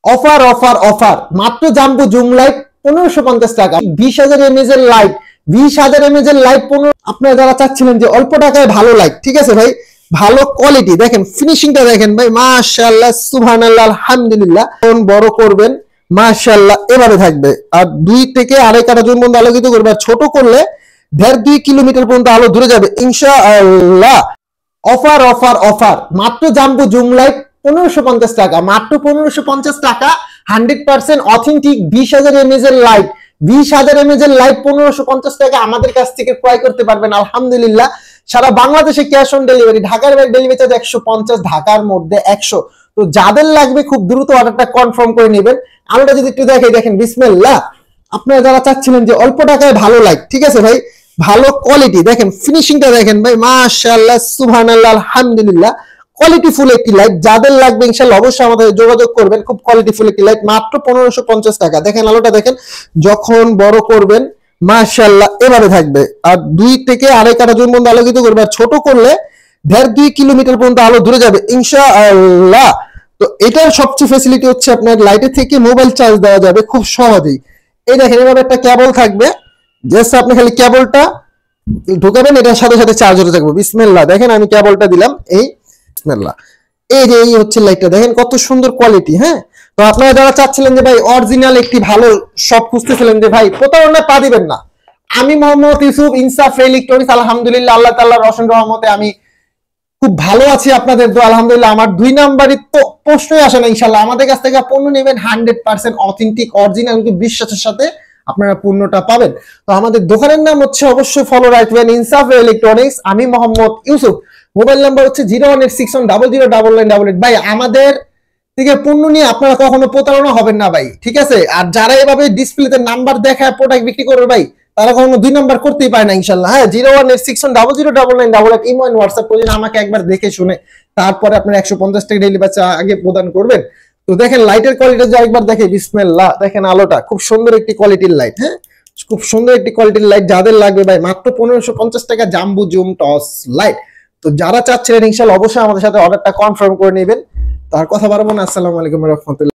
Offer offer offer, মাত্র jumbo zoom light 1550 টাকা, 20,000 mAh এর লাইট, 20,000 mAh এর লাইট 15। আপনারা যারা চাচ্ছিলেন যে অল্প টাকায় ভালো লাইট, ঠিক আছে ভাই, ভালো কোয়ালিটি, দেখেন ফিনিশিংটা দেখেন ভাই, মাশাআল্লাহ সুবহানাল্লাহ আলহামদুলিল্লাহ। কোন বড় করবেন মাশাআল্লাহ এভাবে থাকবে, আর 2 থেকে 2.5 কাঠা জুম পর্যন্ত আলোকিত করবে, আর ছোট করলে 1.5-2 কিলোমিটার পর্যন্ত আলো দূরে যাবে ইনশাআল্লাহ। অফার অফার অফার, মাত্র জাম্বো জুম লাইট 1550 টাকা, মাত্র 1550 টাকা, 100% অথেন্টিক 20,000 mAh এর লাইট, 20,000 mAh এর লাইট 1550 টাকা আমাদের কাছ থেকে ক্রয় করতে পারবেন আলহামদুলিল্লাহ। সারা বাংলাদেশে ক্যাশ অন ডেলিভারি, ঢাকার বাইরে ডেলিভারি চার্জ 150, ঢাকার মধ্যে 100। তো যাদের লাগবে খুব দ্রুত অর্ডারটা কনফার্ম করে নেবেন। আলোটা যদি একটু দেখাই, দেখেন বিসমিল্লাহ। আপনারা যারা চাচ্ছিলেন যে অল্প টাকায় ভালো লাইট, ঠিক আছে ভাই, ভালো কোয়ালিটি, দেখেন ফিনিশিংটা দেখেন ভাই, মাশাআল্লাহ সুবহানাল্লাহ আলহামদুলিল্লাহ। কোয়ালিটি ফুল একটি লাইট, যাদের লাগবে ইনশাআল্লাহ অবশ্যই আমাদের যোগাযোগ করবেন। খুব কোয়ালিটি ফুল একটি লাইট, মাত্র 1550 টাকা। দেখেন আলোটা দেখেন, যখন বড় করবেন মাশাআল্লাহ এভাবে থাকবে, আর 2 থেকে 2.5 কাঠা জুম পর্যন্ত আলোকিত করবে, আর ছোট করলে 1.5-2 কিলোমিটার পর্যন্ত আলো দূরে যাবে ইনশাআল্লাহ। তো এটার সবচেয়ে ফ্যাসিলিটি হচ্ছে আপনার লাইটের থেকে মোবাইল চার্জ দেওয়া যাবে খুব সহজেই। এই দেখেন এভাবে একটা কেবল থাকবে, জাস্ট আপনি খালি কেবলটা ঢুকাবেন, এটার সাথে সাথে চার্জ হতে থাকবে। বিসমিল্লাহ, দেখেন আমি কেবলটা দিলাম, এই বিসমিল্লাহ, এই যে এই হচ্ছে লাইটটা, দেখেন কত সুন্দর কোয়ালিটি। হ্যাঁ, তো আপনারা যারা চাচ্ছিলেন যে ভাই অরিজিনাল একটি ভালো শপ খুঁজতেছিলেন, যে ভাই প্রতারণা পা দিবেন না, আমি মোহাম্মদ ইউসুফ, ইনসাফ ইলেকট্রনিক্স, আলহামদুলিল্লাহ আল্লাহ তাআলার অসীম রহমতে আমি খুব ভালো আছি। আপনাদের তো আলহামদুলিল্লাহ আমার 2 নাম্বারই তো প্রশ্নই আসে না। ইনশাআল্লাহ আমাদের কাছ থেকে পণ্য নেবেন 100% অথেন্টিক অরিজিনাল, কিন্তু বিশ্বাসের সাথে আপনারা পণ্যটা পাবেন। তো আমাদের দোকানের নাম হচ্ছে, অবশ্যই ফলো রাখবেন, ইনসাফ ইলেকট্রনিক্স। আমি মোহাম্মদ ইউসুফ, মোবাইল নাম্বার হচ্ছে 01861000988। ভাই আমাদের থেকে পণ্য নিয়ে আপনারা কখনো প্রতারণা হবেন না ভাই, ঠিক আছে। আর যারা এভাবে ডিসপ্লেতে নাম্বার দেখায় প্রোডাক্ট বিক্রি করবে ভাই, তারা কখনো 2 নাম্বার করতেই পারে না ইনশাআল্লাহ। হ্যাঁ, 01861000988 ইমো এন্ড হোয়াটসঅ্যাপ করে আমাকে একবার দেখে শুনে তারপরে আপনারা 150 টাকা ডেলিভারি চার্জ আগে প্রদান করবেন। তো দেখেন লাইটের কোয়ালিটি যে একবার দেখে, বিসমিল্লাহ, দেখেন আলোটা খুব সুন্দর একটি কোয়ালিটির লাইট। হ্যাঁ, খুব সুন্দর একটি কোয়ালিটির লাইট, যাদের লাগবে ভাই মাত্র 1550 টাকা জাম্বো জুম টস লাইট। তো যারা চাচ্ছিলেন ইনশাআল্লাহ অবশ্যই আমাদের সাথে অর্ডারটা কনফার্ম করে নেবেন। তার কথা বাড়াবো না, আসসালামু আলাইকুম ওয়া রাহমাতুল্লাহ।